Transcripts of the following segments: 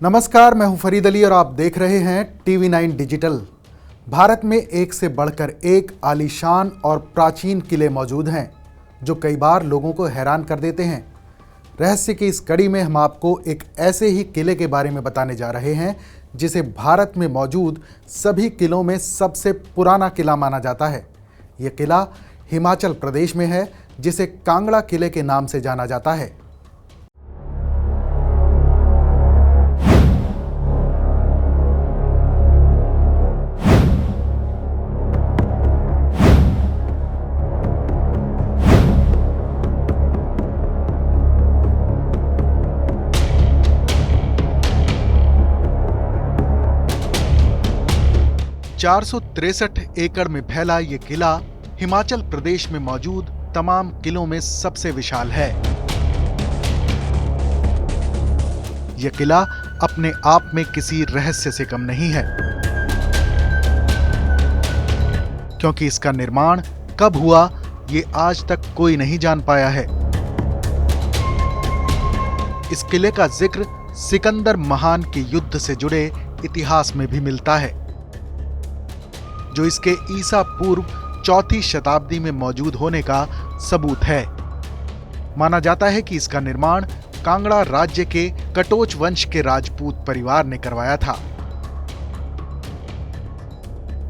नमस्कार, मैं हूं फरीद अली और आप देख रहे हैं TV9 डिजिटल। भारत में एक से बढ़कर एक आलीशान और प्राचीन किले मौजूद हैं जो कई बार लोगों को हैरान कर देते हैं। रहस्य की इस कड़ी में हम आपको एक ऐसे ही किले के बारे में बताने जा रहे हैं जिसे भारत में मौजूद सभी किलों में सबसे पुराना किला माना जाता है। यह किला हिमाचल प्रदेश में है, जिसे कांगड़ा किले के नाम से जाना जाता है। चार 463 एकड़ में फैला ये किला हिमाचल प्रदेश में मौजूद तमाम किलों में सबसे विशाल है। यह किला अपने आप में किसी रहस्य से कम नहीं है, क्योंकि इसका निर्माण कब हुआ ये आज तक कोई नहीं जान पाया है। इस किले का जिक्र सिकंदर महान के युद्ध से जुड़े इतिहास में भी मिलता है, जो इसके ईसा पूर्व 4वीं शताब्दी में मौजूद होने का सबूत है। माना जाता है कि इसका निर्माण कांगड़ा राज्य के कटोच वंश के राजपूत परिवार ने करवाया था,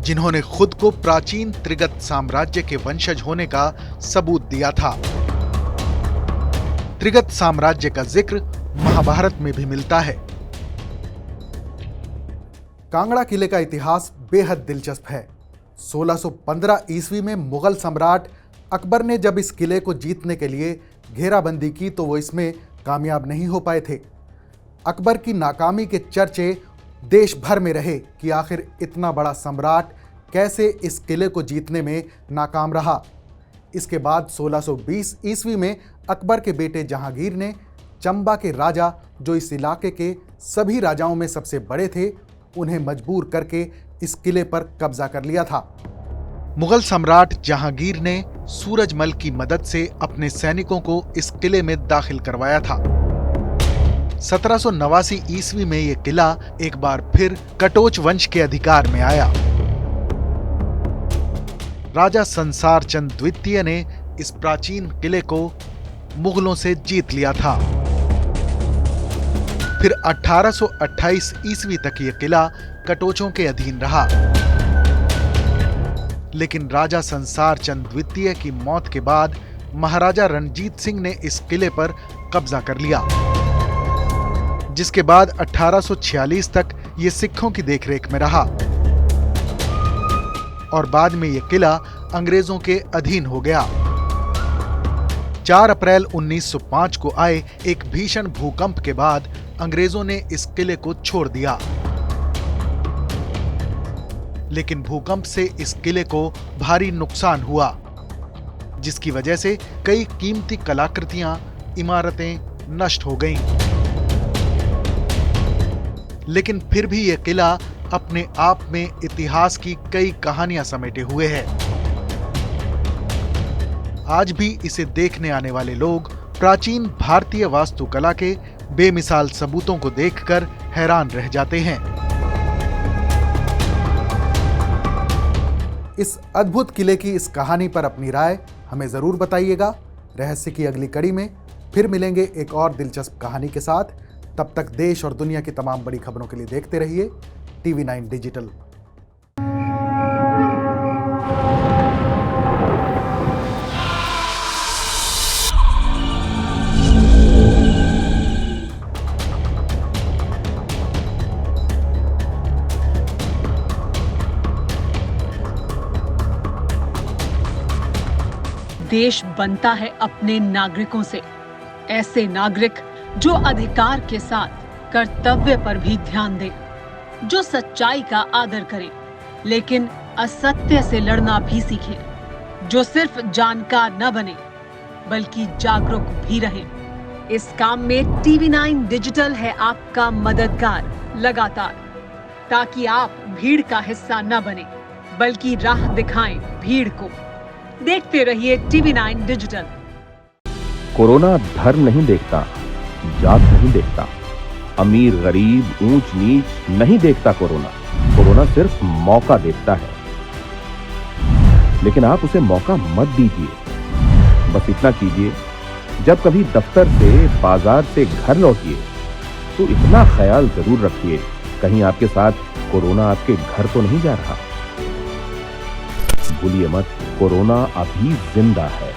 जिन्होंने खुद को प्राचीन त्रिगत साम्राज्य के वंशज होने का सबूत दिया था। त्रिगत साम्राज्य का जिक्र महाभारत में भी मिलता है। कांगड़ा किले का इतिहास बेहद दिलचस्प है। 1615 ईस्वी में मुगल सम्राट अकबर ने जब इस किले को जीतने के लिए घेराबंदी की तो वो इसमें कामयाब नहीं हो पाए थे। अकबर की नाकामी के चर्चे देश भर में रहे कि आखिर इतना बड़ा सम्राट कैसे इस किले को जीतने में नाकाम रहा। इसके बाद 1620 ईस्वी में अकबर के बेटे जहांगीर ने चंबा के राजा, जो इस इलाके के सभी राजाओं में सबसे बड़े थे, उन्हें मजबूर करके इस किले पर कब्जा कर लिया था। मुगल सम्राट जहांगीर ने सूरजमल की मदद से अपने सैनिकों को इस किले में दाखिल करवाया था। 1789 ईस्वी में यह किला एक बार फिर कटोच वंश के अधिकार में आया। राजा संसार चंद द्वितीय ने इस प्राचीन किले को मुगलों से जीत लिया था। फिर 1828 ईस्वी तक यह किला कटोचों के अधीन रहा, लेकिन राजा संसार चंद द्वितीय की मौत के बाद महाराजा रणजीत सिंह ने इस किले पर कब्जा कर लिया, जिसके बाद 1846 तक यह सिखों की देखरेख में रहा और बाद में यह किला अंग्रेजों के अधीन हो गया। 4 अप्रैल 1905 को आए एक भीषण भूकंप के बाद अंग्रेजों ने इस किले को छोड़ दिया, लेकिन भूकंप से इस किले को भारी नुकसान हुआ, जिसकी वजह से कई कीमती कलाकृतियां, इमारतें नष्ट हो गईं। लेकिन फिर भी यह किला अपने आप में इतिहास की कई कहानियां समेटे हुए है। आज भी इसे देखने आने वाले लोग प्राचीन भारतीय वास्तुकला के बेमिसाल सबूतों को देखकर हैरान रह जाते हैं। इस अद्भुत किले की इस कहानी पर अपनी राय हमें जरूर बताइएगा। रहस्य की अगली कड़ी में फिर मिलेंगे एक और दिलचस्प कहानी के साथ। तब तक देश और दुनिया की तमाम बड़ी खबरों के लिए देखते रहिए TV9 डिजिटल। देश बनता है अपने नागरिकों से। ऐसे नागरिक जो अधिकार के साथ कर्तव्य पर भी ध्यान दें, जो सच्चाई का आदर करें लेकिन असत्य से लड़ना भी सीखें, जो सिर्फ जानकार न बने बल्कि जागरूक भी रहें। इस काम में TV9 डिजिटल है आपका मददगार लगातार, ताकि आप भीड़ का हिस्सा न बने बल्कि राह दिखाएं भीड़ को। देखते रहिए TV9 डिजिटल। कोरोना धर्म नहीं देखता, जात नहीं देखता, अमीर गरीब ऊंच नीच नहीं देखता कोरोना सिर्फ मौका देखता है। लेकिन आप उसे मौका मत दीजिए। बस इतना कीजिए, जब कभी दफ्तर से बाजार से घर लौटिए तो इतना ख्याल जरूर रखिए कहीं आपके साथ कोरोना आपके घर तो नहीं जा रहा। भूलिए मत, कोरोना अभी जिंदा है।